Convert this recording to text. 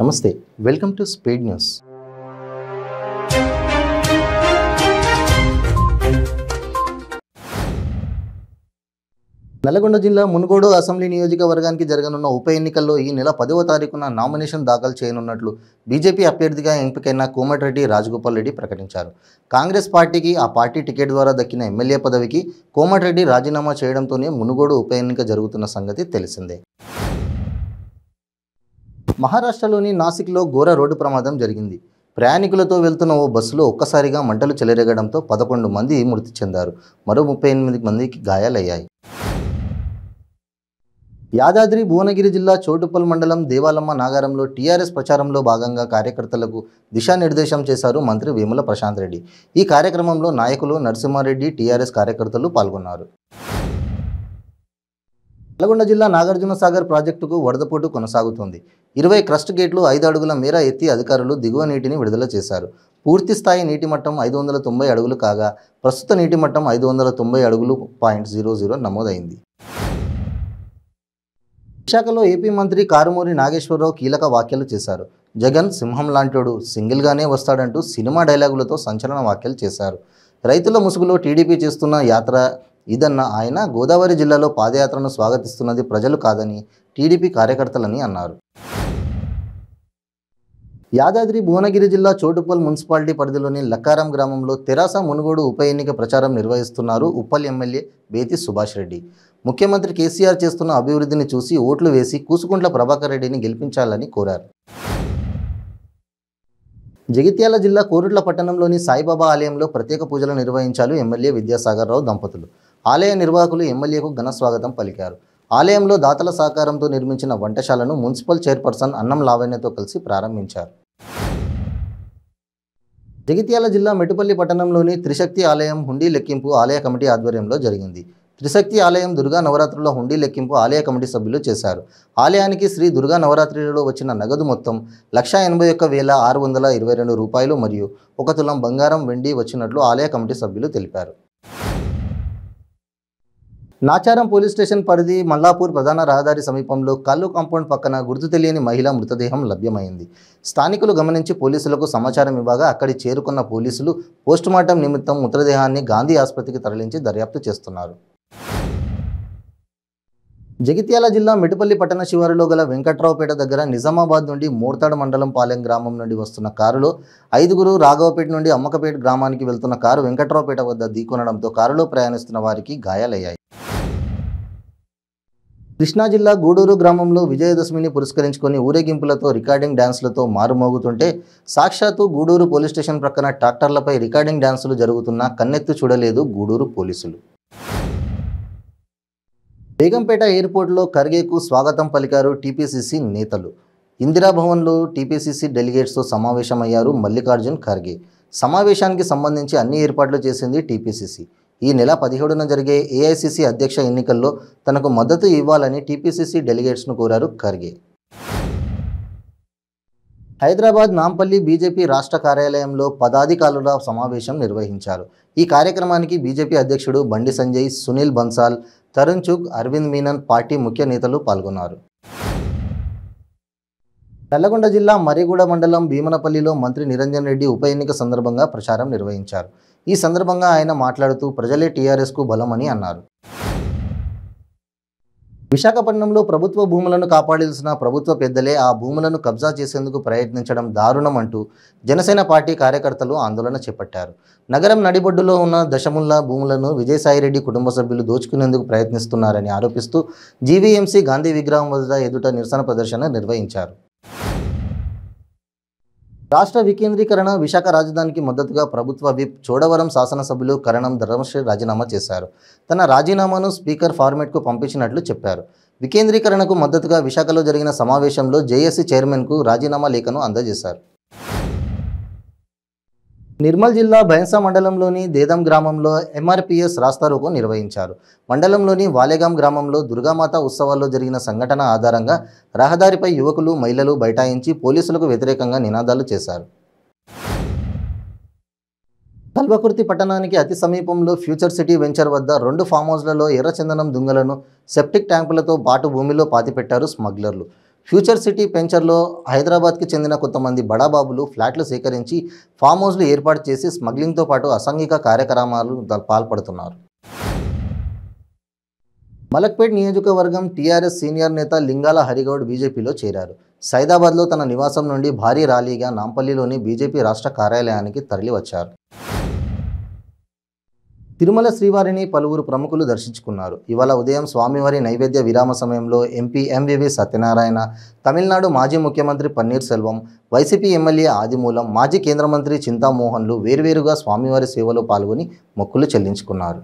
నమస్తే, welcome to speed news. Nalgonda జిల్లా Munugode assembly నియోజకవర్గానికి జరగనున్న ఉప ఎన్నికల్లో ఈ నెల 10వ తారీఖున నామినేషన్ దాఖలు చేయనున్నట్లు బీజేపీ అభ్యర్థిగా ఎంపికైన కోమటిరెడ్డి రాజగోపాల్ రెడ్డి ప్రకటించారు. కాంగ్రెస్ పార్టీకి ఆ పార్టీ టికెట్ ద్వారా దక్కిన ఎమ్మెల్యే పదవికి కోమటిరెడ్డి రాజీనామా చేయడంతోనే మునుగోడు ఉప ఎన్నిక జరుగుతున్న సంగతి తెలిసిందే. మహారాష్ట్రలోని నాసిక్లో ఘోర రోడ్డు ప్రమాదం జరిగింది. ప్రయాణికులతో వెళ్తున్న ఓ బస్సులో ఒక్కసారిగా మంటలు చెలరేగడంతో 11 మంది మృతి చెందారు. మరో 38 మందికి గాయాలయ్యాయి. యాదాద్రి భువనగిరి జిల్లా చోటుపల్ మండలం దేవాలమ్మ నాగారంలో టీఆర్ఎస్ ప్రచారంలో భాగంగా కార్యకర్తలకు దిశానిర్దేశం చేశారు మంత్రి వేముల ప్రశాంత్ రెడ్డి. ఈ కార్యక్రమంలో నాయకులు నరసింహారెడ్డి, టీఆర్ఎస్ కార్యకర్తలు పాల్గొన్నారు. నల్గొండ జిల్లా నాగార్జున సాగర్ ప్రాజెక్టుకు వరదపోటు కొనసాగుతోంది. 20 క్రస్ట్ గేట్లు 5 అడుగుల మేర ఎత్తి అధికారులు దిగువ నీటిని విడుదల చేశారు. పూర్తి స్థాయి నీటి మట్టం 590 అడుగులు కాగా ప్రస్తుత నీటి మట్టం 590 అడుగులు 0.00 నమోదైంది. విశాఖలో ఏపీ మంత్రి కారుమూరి నాగేశ్వరరావు కీలక వ్యాఖ్యలు చేశారు. జగన్ సింహం లాంటోడు, సింగిల్గానే వస్తాడంటూ సినిమా డైలాగులతో సంచలన వ్యాఖ్యలు చేశారు. రైతుల ముసుగులో టీడీపీ చేస్తున్న యాత్ర ఇదన్న ఆయన గోదావరి జిల్లాలో పాదయాత్రను స్వాగతిస్తున్నది ప్రజలు కాదని టీడీపీ కార్యకర్తలని అన్నారు. యాదాద్రి భువనగిరి జిల్లా చోటుపల్ మున్సిపాలిటీ పరిధిలోని లక్కారం గ్రామంలో తెరాస మునుగోడు ఉప ఎన్నిక ప్రచారం నిర్వహిస్తున్నారు ఉప్పల్ ఎమ్మెల్యే బేతి సుభాష్ రెడ్డి. ముఖ్యమంత్రి కేసీఆర్ చేస్తున్న అభివృద్ధిని చూసి ఓట్లు వేసి కూసుకుంట్ల ప్రభాకర్ రెడ్డిని గెలిపించాలని కోరారు. జగిత్యాల జిల్లా కోరుట్ల పట్టణంలోని సాయిబాబా ఆలయంలో ప్రత్యేక పూజలు నిర్వహించారు ఎమ్మెల్యే విద్యాసాగర్ రావు దంపతులు. ఆలయ నిర్వాహకులు ఎమ్మెల్యేకు ఘన స్వాగతం పలికారు. ఆలయంలో దాతల సహకారంతో నిర్మించిన వంటశాలను మున్సిపల్ చైర్పర్సన్ అన్నం లావణ్యతో కలిసి ప్రారంభించారు. జగిత్యాల జిల్లా మెట్టుపల్లి పట్టణంలోని త్రిశక్తి ఆలయం హుండీ లెక్కింపు ఆలయ కమిటీ ఆధ్వర్యంలో జరిగింది. త్రిశక్తి ఆలయం దుర్గా నవరాత్రుల హుండీ లెక్కింపు ఆలయ కమిటీ సభ్యులు చేశారు. ఆలయానికి శ్రీ దుర్గా నవరాత్రిలో వచ్చిన నగదు మొత్తం 181,622 రూపాయలు మరియు 1 తులం బంగారం, వెండి వచ్చినట్లు ఆలయ కమిటీ సభ్యులు తెలిపారు. నాచారం పోలీస్ స్టేషన్ పరిధి మల్లాపూర్ ప్రధాన రహదారి సమీపంలో కల్లు కాంపౌండ్ పక్కన గుర్తు తెలియని మహిళ మృతదేహం లభ్యమైంది. స్థానికులు గమనించి పోలీసులకు సమాచారం ఇవ్వగా అక్కడి చేరుకున్న పోలీసులు పోస్టుమార్టం నిమిత్తం మృతదేహాన్ని గాంధీ ఆసుపత్రికి తరలించి దర్యాప్తు చేస్తున్నారు. జగిత్యాల జిల్లా మెట్టుపల్లి పట్టణ శివారులో గల వెంకట్రావుపేట దగ్గర నిజామాబాద్ నుండి మోర్తాడు మండలం పాలెం గ్రామం నుండి వస్తున్న కారులో 5గురు రాఘవపేట నుండి అమ్మకపేట గ్రామానికి వెళ్తున్న కారు వెంకట్రావుపేట వద్ద ఢీకొనడంతో కారులో ప్రయాణిస్తున్న వారికి గాయాలయ్యాయి. కృష్ణా జిల్లా గూడూరు గ్రామంలో విజయదశమిని పురస్కరించుకొని ఊరేగింపులతో రికార్డింగ్ డ్యాన్సులతో మారుమోగుతుంటే సాక్షాత్తు గూడూరు పోలీస్ స్టేషన్ ప్రక్కన ట్రాక్టర్లపై రికార్డింగ్ డ్యాన్సులు జరుగుతున్నా కన్నెత్తు చూడలేదు గూడూరు పోలీసులు. బేగంపేట ఎయిర్పోర్ట్లో ఖర్గేకు స్వాగతం పలికారు టీపీసీసీ నేతలు. ఇందిరాభవన్లో టీపీసీసీ డెలిగేట్స్తో సమావేశమయ్యారు మల్లికార్జున్ ఖర్గే. సమావేశానికి సంబంధించి అన్ని ఏర్పాట్లు చేసింది టీపీసీసీ. ఈ నెల 17న జరిగే ఏఐసీసీ అధ్యక్ష ఎన్నికల్లో తనకు మద్దతు ఇవ్వాలని టీపీసీసీ డెలిగేట్స్ను కోరారు ఖర్గే. హైదరాబాద్ నాంపల్లి బీజేపీ రాష్ట్ర కార్యాలయంలో పదాధికారుల సమావేశం నిర్వహించారు. ఈ కార్యక్రమానికి బీజేపీ అధ్యక్షుడు బండి సంజయ్, సునీల్ బన్సాల్, తరుణ్ చుగ్, అరవింద్ మీనన్ పార్టీ ముఖ్య నేతలు పాల్గొన్నారు. నల్లగొండ జిల్లా మరిగూడ మండలం భీమనపల్లిలో మంత్రి నిరంజన్ రెడ్డి ఉప ఎన్నిక సందర్భంగా ప్రచారం నిర్వహించారు. ఈ సందర్భంగా ఆయన మాట్లాడుతూ ప్రజలే టీఆర్ఎస్కు బలమని అన్నారు. విశాఖపట్నంలో ప్రభుత్వ భూములను కాపాడాల్సిన ప్రభుత్వ పెద్దలే ఆ భూములను కబ్జా చేసేందుకు ప్రయత్నించడం దారుణం అంటూ జనసేన పార్టీ కార్యకర్తలు ఆందోళన చేపట్టారు. నగరం నడిబొడ్డులో ఉన్న దశముల్లా భూములను విజయసాయిరెడ్డి కుటుంబ సభ్యులు దోచుకునేందుకు ప్రయత్నిస్తున్నారని ఆరోపిస్తూ జీవీఎంసీ గాంధీ విగ్రహం వద్ద ఎదుట నిరసన ప్రదర్శన నిర్వహించారు. రాష్ట్ర వికేంద్రీకరణ విశాఖ రాజధానికి మద్దతుగా ప్రభుత్వ విప్ చోడవరం శాసనసభ్యులు కరణం ధర్మశ్రీ రాజీనామా చేశారు. తన రాజీనామాను స్పీకర్ ఫార్మేట్కు పంపించినట్లు చెప్పారు. వికేంద్రీకరణకు మద్దతుగా విశాఖలో జరిగిన సమావేశంలో జేఏసీ చైర్మన్కు రాజీనామా లేఖను అందజేశారు. నిర్మల్ జిల్లా బైన్సా మండలంలోని దేదం గ్రామంలో ఎంఆర్పీఎస్ రాస్తారోకో నిర్వహించారు. మండలంలోని వాలేగాం గ్రామంలో దుర్గామాత ఉత్సవాల్లో జరిగిన సంఘటన ఆధారంగా రహదారిపై యువకులు, మహిళలు బైఠాయించి పోలీసులకు వ్యతిరేకంగా నినాదాలు చేశారు. కల్వకుర్తి పట్టణానికి అతి సమీపంలో ఫ్యూచర్ సిటీ వెంచర్ వద్ద 2 ఫామ్ హౌస్లలో ఎర్రచందనం దుంగలను సెప్టిక్ ట్యాంకులతో పాటు భూమిలో పాతిపెట్టారు స్మగ్లర్లు. ఫ్యూచర్ సిటీ వెంచర్లో హైదరాబాద్కి చెందిన కొంతమంది బడాబాబులు ఫ్లాట్లు సేకరించి ఫామ్ హౌస్లు ఏర్పాటు చేసి స్మగ్లింగ్తో పాటు అసాంఘిక కార్యక్రమాలు పాల్పడుతున్నారు. మలక్పేట్ నియోజకవర్గం టీఆర్ఎస్ సీనియర్ నేత లింగాల హరిగౌడ్ బీజేపీలో చేరారు. సైదాబాద్లో తన నివాసం నుండి భారీ ర్యాలీగా నాంపల్లిలోని బీజేపీ రాష్ట్ర కార్యాలయానికి తరలివచ్చారు. తిరుమల శ్రీవారిని పలువురు ప్రముఖులు దర్శించుకున్నారు. ఇవాళ ఉదయం స్వామివారి నైవేద్య విరామ సమయంలో ఎంపీ ఎంవివి సత్యనారాయణ, తమిళనాడు మాజీ ముఖ్యమంత్రి పన్నీర్ సెల్వం, వైసీపీ ఎమ్మెల్యే ఆదిమూలం, మాజీ కేంద్ర మంత్రి చింతామోహన్లు వేర్వేరుగా స్వామివారి సేవలో పాల్గొని మొక్కులు చెల్లించుకున్నారు.